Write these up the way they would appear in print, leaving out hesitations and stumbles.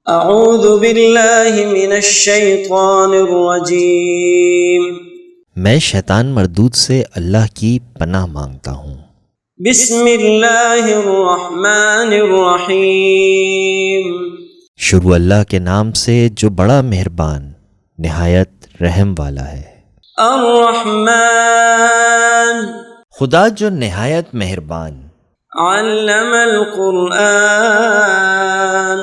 اعوذ باللہ من الشیطان الرجیم، میں شیطان مردود سے اللہ کی پناہ مانگتا ہوں۔ بسم اللہ الرحمن الرحیم، شروع اللہ کے نام سے جو بڑا مہربان نہایت رحم والا ہے۔ الرحمن، خدا جو نہایت مہربان، علم القرآن،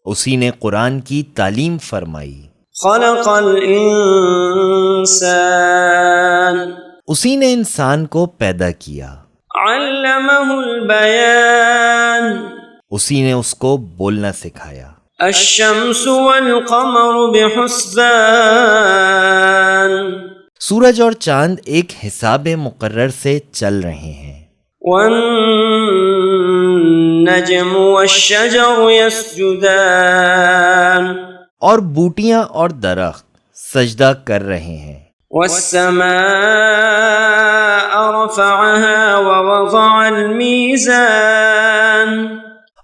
اسی نے قرآن کی تعلیم فرمائی۔ خلق الانسان، اسی نے انسان کو پیدا کیا۔ علمہ البیان، اسی نے اس کو بولنا سکھایا۔ الشمس والقمر بحسبان، سورج اور چاند ایک حساب مقرر سے چل رہے ہیں۔ والنجم والشجر يسجدان، اور بوٹیاں اور درخت سجدہ کر رہے ہیں۔ والسماء رفعها ووضع الميزان،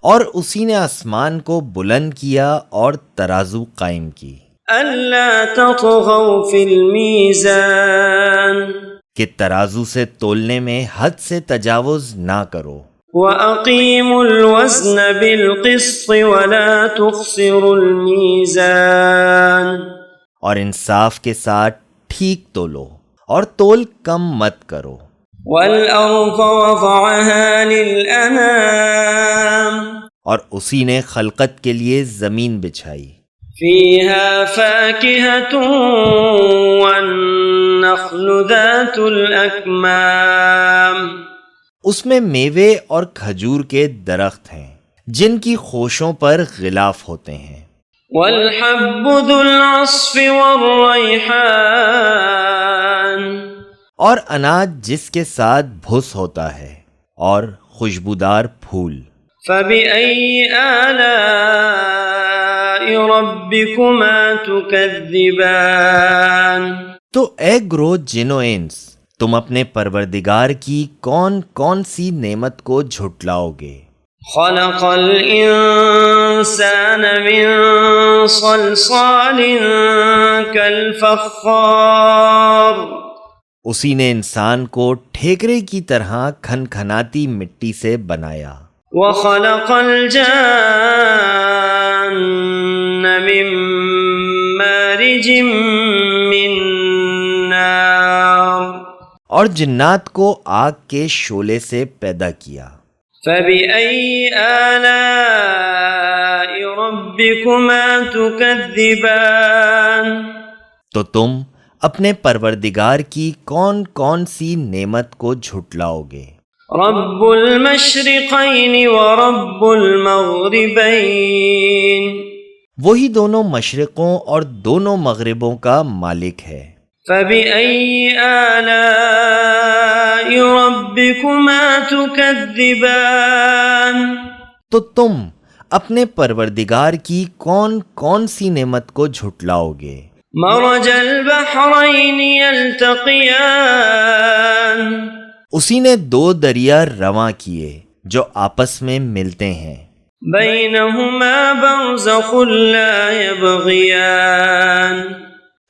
اور اسی نے آسمان کو بلند کیا اور ترازو قائم کی۔ ألا تطغوا في الميزان، کہ ترازو سے تولنے میں حد سے تجاوز نہ کرو۔ وَأَقِيمُوا الْوَزْنَ بِالْقِسْطِ وَلَا تُخْسِرُوا الْمِيزَانَ، اور انصاف کے ساتھ ٹھیک تولو اور تول کم مت کرو۔ وَالْأَرْضَ وَضَعَهَا لِلْأَنَامِ، اور اسی نے خلقت کے لیے زمین بچھائی۔ فِيهَا فَاكِهَةٌ وَالنَّخْلُ ذَاتُ الْأَكْمَامِ، اس میں میوے اور کھجور کے درخت ہیں جن کی خوشوں پر غلاف ہوتے ہیں۔ وَالْحَبُّ ذُو الْعَصْفِ وَالرَّيْحَانِ، اور اناج جس کے ساتھ بھس ہوتا ہے اور خوشبودار پھول۔ فَبِأَيِّ آلَاءِ رَبِّكُمَا تُكَذِّبَانِ، تو اے گروہ جن و انس، تم اپنے پروردگار کی کون کون سی نعمت کو جھٹلاؤ گے؟ خلق الانسان من صلصال کالفخار، اسی نے انسان کو ٹھیکرے کی طرح کھنکھناتی مٹی سے بنایا۔ وخلق الجان من مارج من نار، اور جنات کو آگ کے شعلے سے پیدا کیا۔ فَبِأَيِّ آلَاءِ رَبِّكُمَا تُكَذِّبَانِ، تو تم اپنے پروردگار کی کون کون سی نعمت کو جھٹلاؤ گے؟ رب المشرقین ورب المغربین، وہی دونوں مشرقوں اور دونوں مغربوں کا مالک ہے۔ فَبِأَيِّ آلَاءِ رَبِّكُمَا تُكَذِّبَانِ، تو تم اپنے پروردگار کی کون کون سی نعمت کو جھٹلاؤ گے؟ مرج البحرین یلتقیان، اسی نے دو دریا رواں کیے جو آپس میں ملتے ہیں۔ بینہما برزخ لا یبغیان،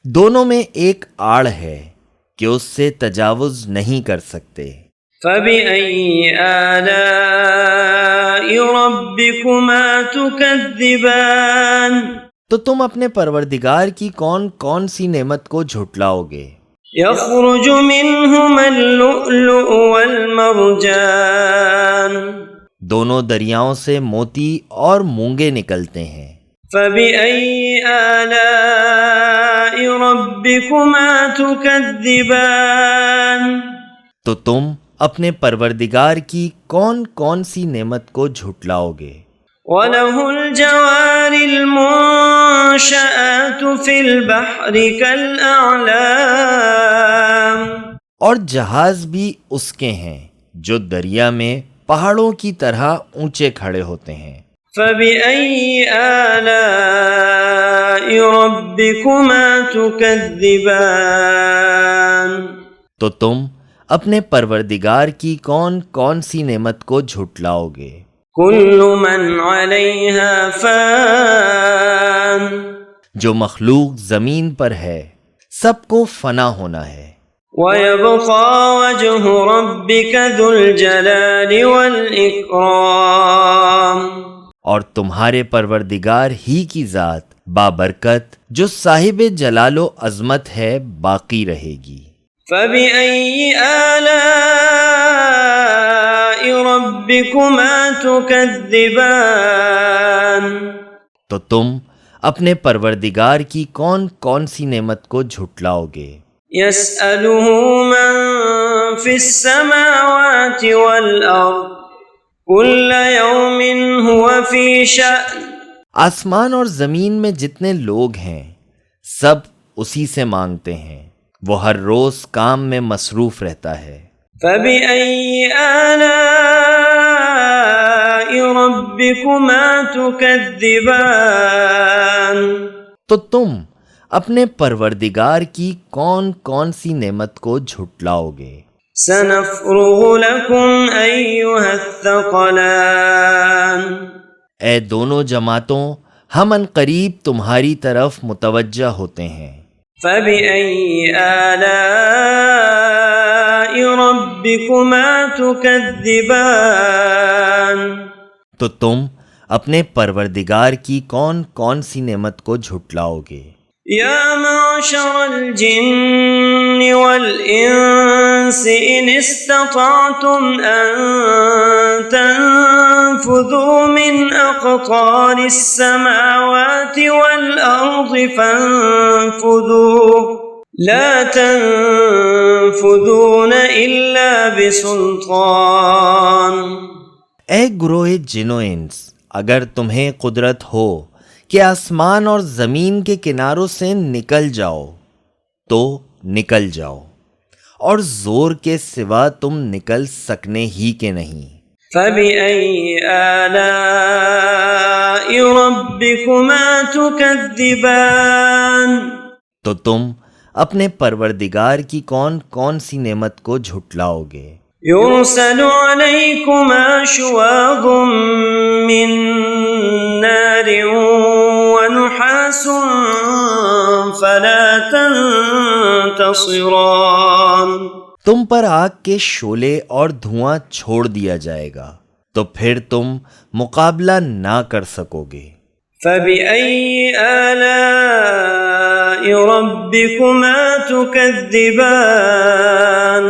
دونوں میں ایک آڑ ہے کہ اس سے تجاوز نہیں کر سکتے۔ فَبِأَيِّ آلَاءِ رَبِّكُمَا تُكَذِّبَانِ، تو تم اپنے پروردگار کی کون کون سی نعمت کو جھٹلاؤ گے؟ يخرج منهما اللؤلؤ والمرجان، دونوں دریاؤں سے موتی اور مونگے نکلتے ہیں۔ فَبِأَيِّ آلَاءِ رَبِّكُمَا تُكَذِّبَانِ، تو تم اپنے پروردگار کی کون کون سی نعمت کو جھٹلاؤ گے؟ وَلَهُ الْجَوَارِ الْمُنشَآتُ فِي الْبَحْرِ كَالْأَعْلَامِ، اور جہاز بھی اس کے ہیں جو دریا میں پہاڑوں کی طرح اونچے کھڑے ہوتے ہیں۔ فَبِأَيِّ آلَاءِ رَبِّكُمَا تُكَذِّبَانِ، تو تم اپنے پروردگار کی کون کون سی نعمت کو جھٹلاؤ گے؟ كل من عليها فان جو مخلوق زمین پر ہے سب کو فنا ہونا ہے، وَيَبْقَى وَجْهُ رَبِّكَ ذُو الْجَلَالِ وَالْإِكْرَامِ اور تمہارے پروردگار ہی کی ذات بابرکت جو صاحب جلال و عظمت ہے باقی رہے گی۔ فَبِأَيِّ آلَاءِ رَبِّكُمَا تُكَذِّبَانِ تو تم اپنے پروردگار کی کون کون سی نعمت کو جھٹلاؤ گے؟ يَسْأَلُهُ مَن فِي السَّمَاوَاتِ وَالْأَرْضِ كُلَّ يَوْمٍ هُوَ فِي شَأْنٍ آسمان اور زمین میں جتنے لوگ ہیں سب اسی سے مانگتے ہیں، وہ ہر روز کام میں مصروف رہتا ہے۔ فَبِأَيِّ آلَاءِ رَبِّكُمَا تُكَذِّبَانِ تو تم اپنے پروردگار کی کون کون سی نعمت کو جھٹلاؤ گے؟ سَنَفْرُغُ لَكُمْ أَيُّهَ الثَّقَلَانِ اے دونوں جماعتوں، ہم عنقریب تمہاری طرف متوجہ ہوتے ہیں۔ فَبِأَيِّ آلَاءِ رَبِّكُمَا تُكَذِّبَانِ تو تم اپنے پروردگار کی کون کون سی نعمت کو جھٹلاؤ گے؟ یا معشر الجن والانس ان استطعتم ان تنفذوا من اقطار السماوات والارض فانفذوا لا تنفذون الا بسلطان۔ اے گروہ جن و انس، اگر تمہیں قدرت ہو کہ آسمان اور زمین کے کناروں سے نکل جاؤ تو نکل جاؤ، اور زور کے سوا تم نکل سکنے ہی کے نہیں۔ فَبِأَيِّ آلَاءِ رَبِّكُمَا تُكَذِّبَانِ تو تم اپنے پروردگار کی کون کون سی نعمت کو جھٹلاؤ گے؟ يُرْسَلُ عَلَيْكُمَا شُوَاظٌ مِّن نَّارٍ وَنُحَاسٌ فَلَا تَنتَصِرَانِ تم پر آگ کے شعلے اور دھواں چھوڑ دیا جائے گا تو پھر تم مقابلہ نہ کر سکو گے۔ فَبِأَيِّ آلَاءِ رَبِّكُمَا تُكَذِّبَانِ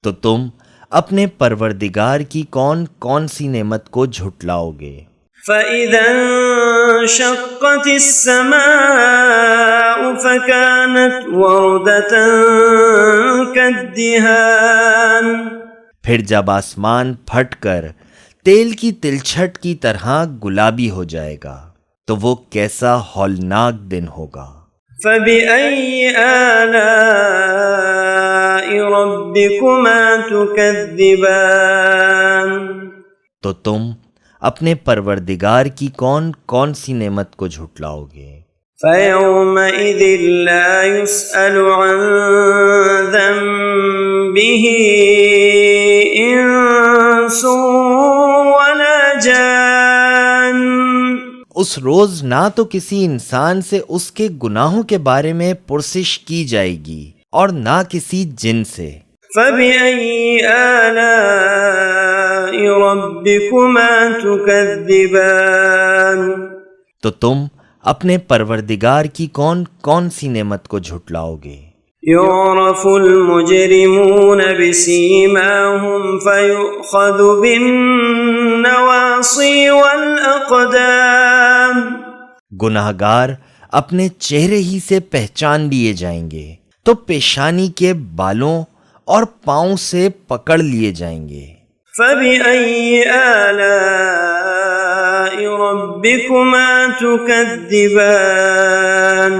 تو تم اپنے پروردگار کی کون کون سی نعمت کو جھٹلاؤ گے؟ فَإِذَا انشَقَّتِ السَّمَاءُ فَكَانَتْ وَرْدَةً كَالدِّهَانِ پھر جب آسمان پھٹ کر تیل کی تلچھٹ کی طرح گلابی ہو جائے گا تو وہ کیسا ہولناک دن ہوگا۔ فَبِأَيِّ آلَاءِ رَبِّكُمَا تُكَذِّبَانِ تو تم اپنے پروردگار کی کون کون سی نعمت کو جھٹلاؤ گے؟ فَيَوْمَئِذٍ لَا يُسْأَلُ عَن ذَنبِهِ إِنسٌ وَلَا جَانٌ اس روز نہ تو کسی انسان سے اس کے گناہوں کے بارے میں پرسش کی جائے گی اور نہ کسی جن سے۔ فَبِأَيِّ آلَاءِ رَبِّكُمَا تُكَذِّبَانِ تو تم اپنے پروردگار کی کون کون سی نعمت کو جھٹلاؤ گے؟ يُعْرَفُ الْمُجْرِمُونَ بِسِيمَاهُمْ فَيُؤْخَذُ بِالنَّوَاصِي وَالْأَقْدَامِ گناہگار اپنے چہرے ہی سے پہچان لیے جائیں گے تو پیشانی کے بالوں اور پاؤں سے پکڑ لیے جائیں گے۔ فَبِأَيِّ آلَاءِ رَبِّكُمَا تُكَذِّبَانِ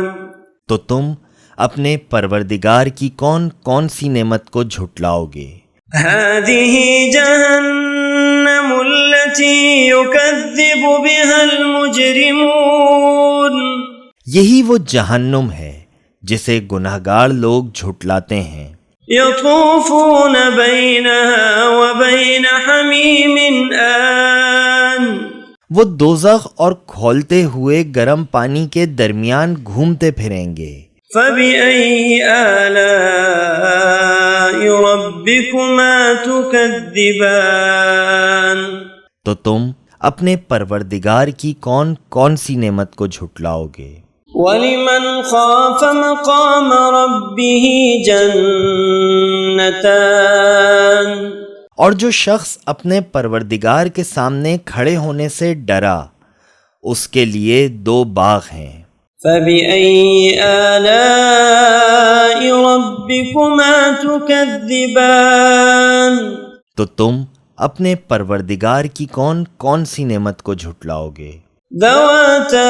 تو تم اپنے پروردگار کی کون کون سی نعمت کو جھٹلاؤ گے؟ هَذِهِ جَهَنَّمُ الَّتِي يُكَذِّبُ بِهَا الْمُجْرِمُونَ یہی وہ جہنم ہے جسے گناہگار لوگ جھٹلاتے ہیں۔ يَطُوفُونَ بَيْنَهَا وَبَيْنَ حَمِيمٍ آنٍ وہ دوزخ اور کھولتے ہوئے گرم پانی کے درمیان گھومتے پھریں گے۔ فَبِأَيِّ آلَاءِ رَبِّكُمَا تُكَذِّبَانِ تو تم اپنے پروردگار کی کون کون سی نعمت کو جھٹلاؤ گے؟ وَلِمَنْ خَافَ مَقَامَ رَبِّهِ جَنَّتَانِ اور جو شخص اپنے پروردگار کے سامنے کھڑے ہونے سے ڈرا، اس کے لیے 2 باغ ہیں۔ فَبِأَيِّ آلَاءِ رَبِّكُمَا تُكَذِّبَانِ تو تم اپنے پروردگار کی کون کون سی نعمت کو جھٹلاؤ گے؟ ذَوَاتَا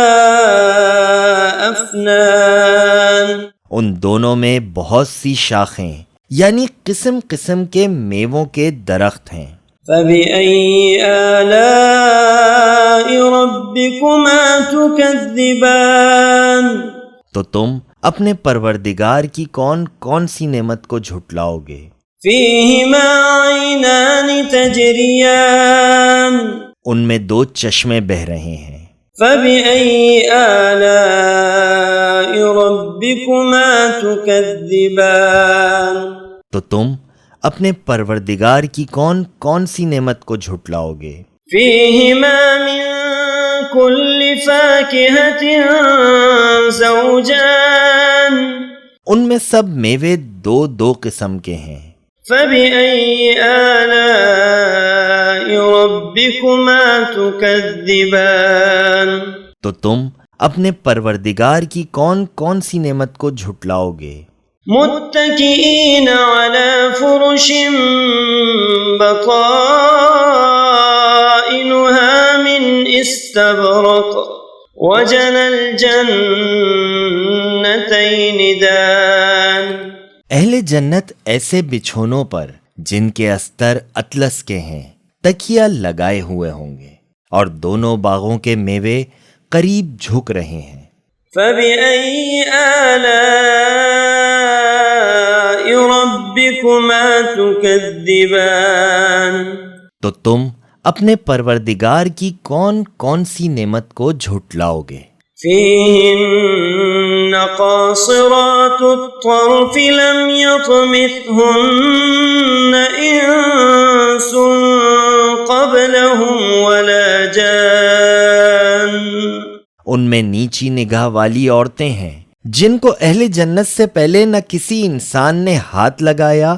أَفْنَانٍ ان دونوں میں بہت سی شاخیں یعنی قسم قسم کے میووں کے درخت ہیں۔ فَبِأَيِّ آلَاءِ رَبِّكُمَا تُكَذِّبَانِ تو تم اپنے پروردگار کی کون کون سی نعمت کو جھٹلاؤ گے؟ فِيهِمَا عَيْنَانِ تَجْرِيَانِ ان میں 2 چشمے بہہ رہے ہیں۔ فَبِأَيِّ آلَاءِ رَبِّكُمَا تُكَذِّبَانِ تو تم اپنے پروردگار کی کون کون سی نعمت کو جھٹلاؤ گے؟ فِيهِمَا مِن كُلِّ فَاكِهَةٍ زَوْجَانِ ان میں سب میوے 2 قسم کے ہیں۔ فَبِأَيِّ آلَاءِ رَبِّكُمَا تُكَذِّبَانِ تو تم اپنے پروردگار کی کون کون سی نعمت کو جھٹلاؤ گے؟ متكئين على فرش بطائنها من استبرق وجنى الجنتين دان اہل جنت ایسے بچھونوں پر جن کے استر اطلس کے ہیں تکیہ لگائے ہوئے ہوں گے، اور دونوں باغوں کے میوے قریب جھک رہے ہیں۔ فَبِأَيِّ آلَاءِ رَبِّكُمَا تُكَذِّبَانِ تو تم اپنے پروردگار کی کون کون سی نعمت کو جھٹلاؤ گے؟ فِيهِنَّ قَاصِرَاتُ الطَّرْفِ لَمْ يَطْمِثْهُنَّ إِنسٌ قَبْلَهُمْ وَلَا جَانٌّ ان میں نیچی نگاہ والی عورتیں ہیں جن کو اہل جنت سے پہلے نہ کسی انسان نے ہاتھ لگایا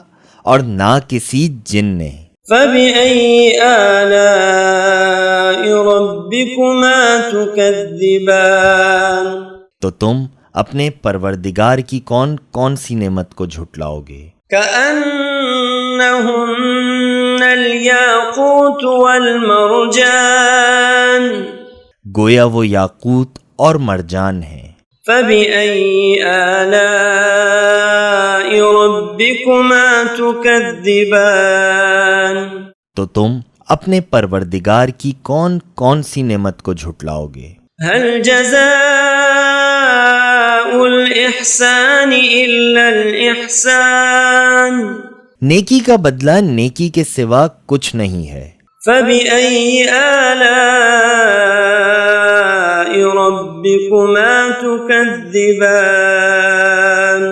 اور نہ کسی جن نے۔ فَبِأَيِّ آلَاءِ رَبِّكُمَا تُكَذِّبَانِ تو تم اپنے پروردگار کی کون کون سی نعمت کو جھٹلاؤ گے؟ كَأَنَّهُنَّ الْيَاقُوتُ وَالْمَرْجَانُ گویا وہ یاقوت اور مرجان ہیں۔ فَبِأَيِّ آلَاءِ رَبِّكُمَا تُكَذِّبَانِ تو تم اپنے پروردگار کی کون کون سی نعمت کو جھٹلاؤ گے؟ هَلْ جَزَاءُ الْإِحْسَانِ إِلَّا الْإِحْسَانُ نیکی کا بدلہ نیکی کے سوا کچھ نہیں ہے۔ فَبِأَيِّ آلَاءِ رَبِّكُمَا تُكَذِّبَانِ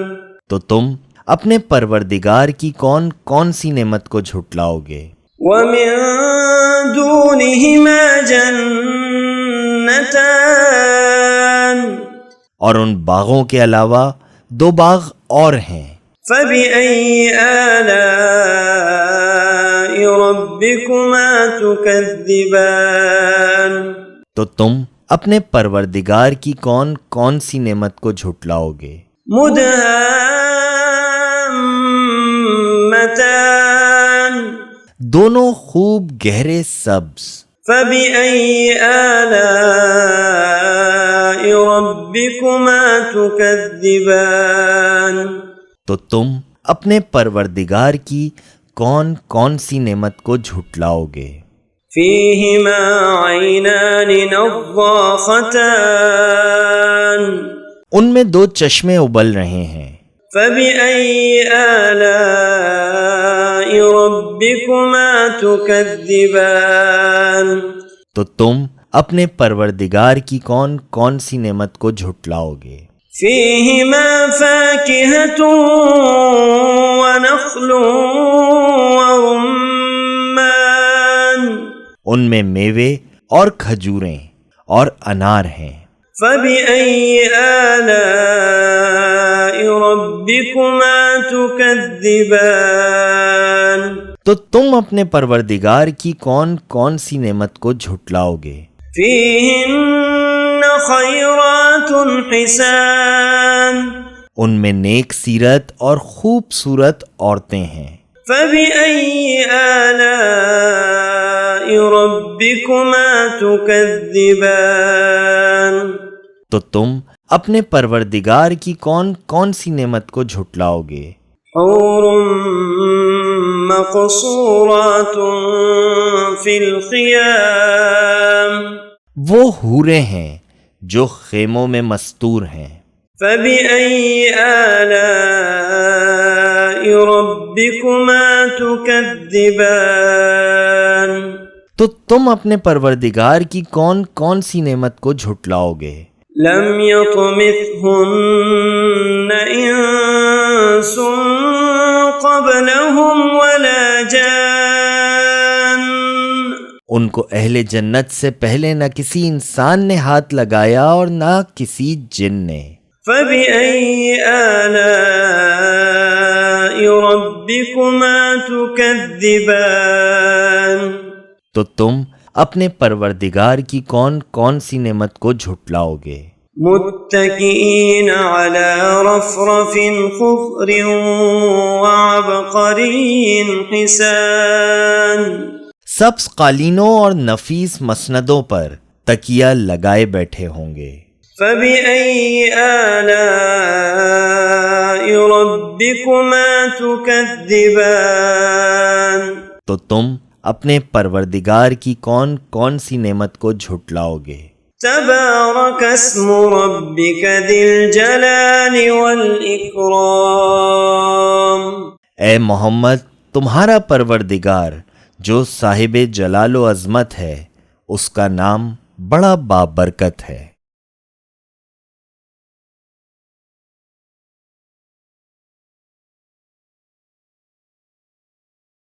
تو تم اپنے پروردگار کی کون کون سی نعمت کو جھٹلاؤ گے؟ وَمِن دُونِهِمَا جَنَّتَانِ اور ان باغوں کے علاوہ 2 باغ اور ہیں۔ فَبِأَيِّ آلَاءِ رَبِّكُمَا تُكَذِّبَانِ تو تم اپنے پروردگار کی کون کون سی نعمت کو جھٹلاؤ گے؟ مُدْهَامَّتَانِ دونوں خوب گہرے سبز۔ فَبِأَيِّ آلَاءِ رَبِّكُمَا تُكَذِّبَانِ تو تم اپنے پروردگار کی کون کون سی نعمت کو جھٹلاؤ گے؟ فِيهِمَا عَيْنَانِ نَضَّاخَتَانِ ان میں 2 چشمے ابل رہے ہیں۔ فَبِأَيِّ آلَاءِ رَبِّكُمَا تُكَذِّبَانِ تو تم اپنے پروردگار کی کون کون سی نعمت کو جھٹلاؤ گے؟ فیہما فاکہۃ ونخل ورمان، ان میں میوے اور کھجوریں اور انار ہیں۔ فبأي آلاء ربكما تكذبان، تو تم اپنے پروردگار کی کون کون سی نعمت کو جھٹلاؤ گے؟ فيهن خيرات حسان، ان میں نیک سیرت اور خوبصورت عورتیں ہیں۔ فبأي آلاء ربكما تكذبان، تو تم اپنے پروردگار کی کون کون سی نعمت کو جھٹلاؤ گے؟ حور مقصورات في الخيام، وہ حوریں ہیں جو خیموں میں مستور ہیں۔ فبأي آلاء ربكما تكذبان، تو تم اپنے پروردگار کی کون کون سی نعمت کو جھٹلاؤ گے؟ لم يطمثهن انس قبلهم ولا جان، ان کو اہل جنت سے پہلے نہ کسی انسان نے ہاتھ لگایا اور نہ کسی جن نے۔ فبأي آلاء ربكما تكذبان، تو تم اپنے پروردگار کی کون کون سی نعمت کو جھٹلاؤ گے؟ متكئين على رفرف خضر وعبقري حسان، سبز قالینوں اور نفیس مسندوں پر تکیہ لگائے بیٹھے ہوں گے۔ فبأي آلاء ربكما تكذبان، تو تم اپنے پروردگار کی کون کون سی نعمت کو جھٹلاؤ گے؟ تبارک اسم ربک ذی الجلال والإکرام، اے محمد، تمہارا پروردگار جو صاحب جلال و عظمت ہے، اس کا نام بڑا بابرکت ہے۔